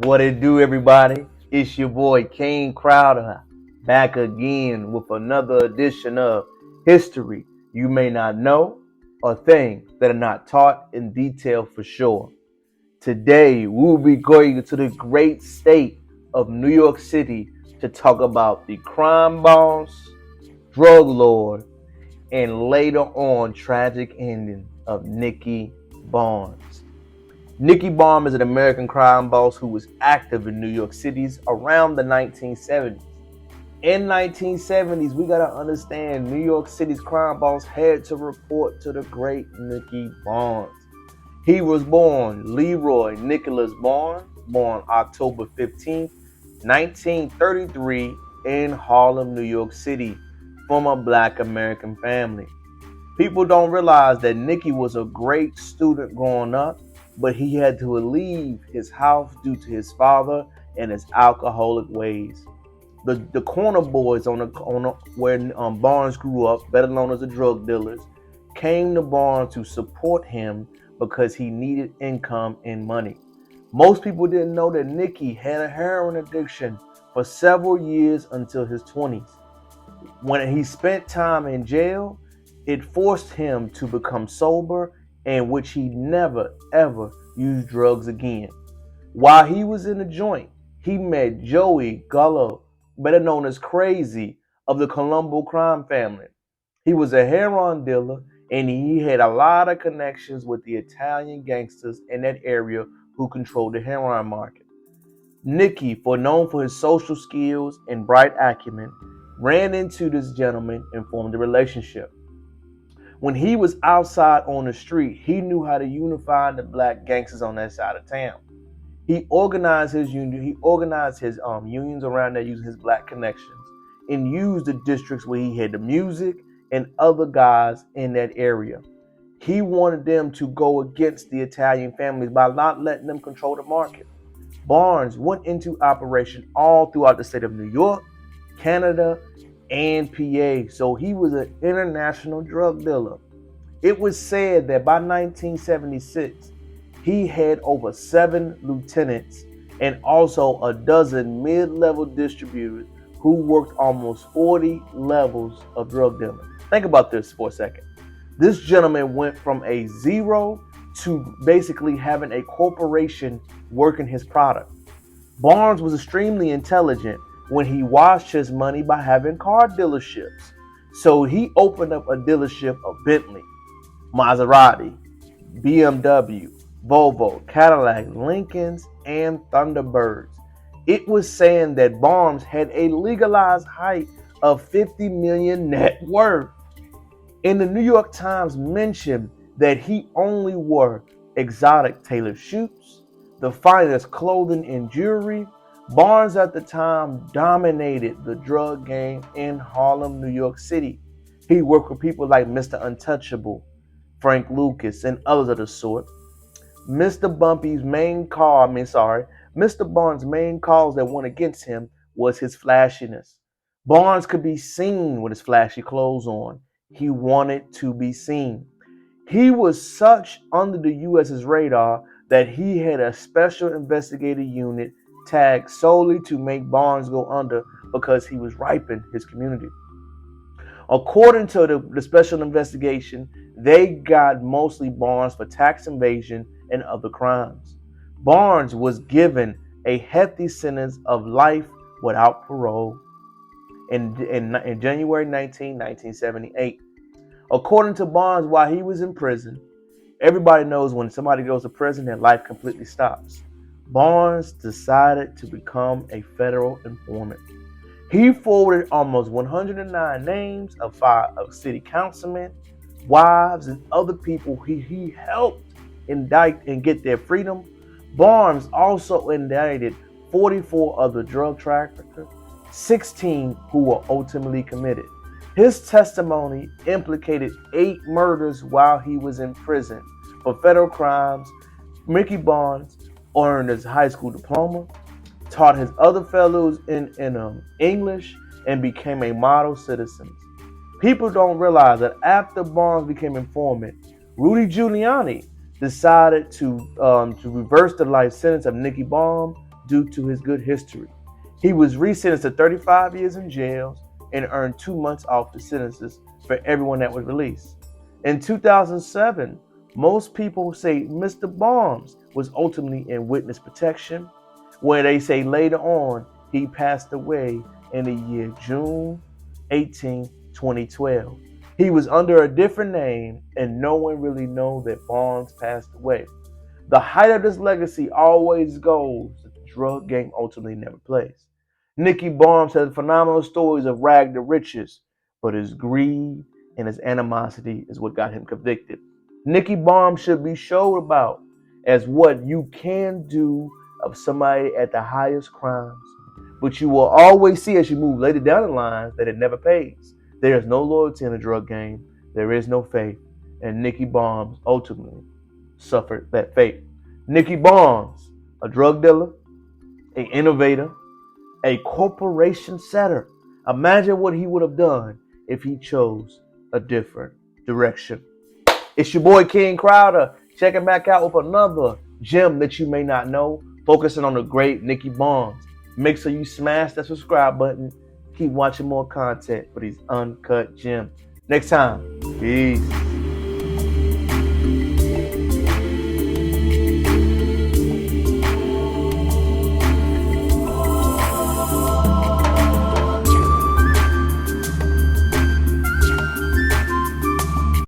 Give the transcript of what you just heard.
What it do, everybody? It's your boy King Crowder back again with another edition of History You May Not Know or Things That Are Not Taught in Detail for Sure. Today, we'll be going to the great state of New York City to talk about the crime boss, drug lord, and later on tragic ending of Nicky Barnes. Nicky Barnes is an American crime boss who was active in New York City's around the 1970s. In 1970s, we gotta understand New York City's crime boss had to report to the great Nicky Barnes. He was born Leroy Nicholas Barnes, born October 15th, 1933 in Harlem, New York City, from a black American family. People don't realize that Nicky was a great student growing up, but he had to leave his house due to his father and his alcoholic ways. The corner boys where Barnes grew up, better known as the drug dealers, came to Barnes to support him because he needed income and money. Most people didn't know that Nicky had a heroin addiction for several years until his 20s. When he spent time in jail, it forced him to become sober, in which he never ever used drugs again. While he was in the joint, he met Joey Gullo, better known as Crazy, of the Colombo crime family. He was a heroin dealer and he had a lot of connections with the Italian gangsters in that area who controlled the heroin market. Nicky, known for his social skills and bright acumen, ran into this gentleman and formed a relationship. When he was outside on the street, he knew how to unify the black gangsters on that side of town. He organized his union. He organized his unions around there using his black connections, and used the districts where he had the music and other guys in that area. He wanted them to go against the Italian families by not letting them control the market. Barnes went into operation all throughout the state of New York, Canada, and PA, so he was an international drug dealer. It was said that by 1976, he had over 7 lieutenants and also a dozen mid-level distributors who worked almost 40 levels of drug dealing. Think about this for a second. This gentleman went from a zero to basically having a corporation working his product. Barnes was extremely intelligent when he washed his money by having car dealerships. So he opened up a dealership of Bentley, Maserati, BMW, Volvo, Cadillac, Lincolns, and Thunderbirds. It was saying that Barnes had a legalized height of 50 million net worth. And the New York Times mentioned that he only wore exotic tailored suits, the finest clothing and jewelry. Barnes at the time dominated the drug game in Harlem, New York City. He worked with people like Mr. Untouchable, Frank Lucas, and others of the sort. Mr. Barnes' main cause that went against him was his flashiness. Barnes could be seen with his flashy clothes on. He wanted to be seen. He was such under the U.S.'s radar that he had a special investigative unit tagged solely to make Barnes go under because he was riping his community. According to the special investigation, they got mostly Barnes for tax evasion and other crimes. Barnes was given a hefty sentence of life without parole in January 1978. According to Barnes, while he was in prison, everybody knows when somebody goes to prison, their life completely stops. Barnes decided to become a federal informant. He forwarded almost 109 names of city councilmen, wives, and other people he helped indict and get their freedom. Barnes also indicted 44 other drug traffickers, 16 who were ultimately committed. His testimony implicated 8 murders while he was in prison for federal crimes. Nicky Barnes earned his high school diploma, taught his other fellows in English, and became a model citizen. People don't realize that after Barnes became informant, Rudy Giuliani decided to reverse the life sentence of Nicky Barnes due to his good history. He was resentenced to 35 years in jail and earned 2 months off the sentences for everyone that was released. In 2007, most people say Mr. Barnes was ultimately in witness protection, where they say later on he passed away in the year June 18, 2012. He was under a different name, and no one really knows that Barnes passed away. The height of this legacy always goes that the drug game ultimately never plays. Nicky Barnes has phenomenal stories of rag to riches, but his greed and his animosity is what got him convicted. Nicky Barnes should be showed about as what you can do of somebody at the highest crimes, but you will always see as you move later down the line that it never pays. There is no loyalty in the drug game. There is no faith, and Nicky Barnes ultimately suffered that fate. Nicky Barnes, a drug dealer, an innovator, a corporation setter. Imagine what he would have done if he chose a different direction. It's your boy King Crowder, checking back out with another gem that you may not know, focusing on the great Nicky Barnes. Make sure you smash that subscribe button. Keep watching more content for these uncut gems. Next time, peace.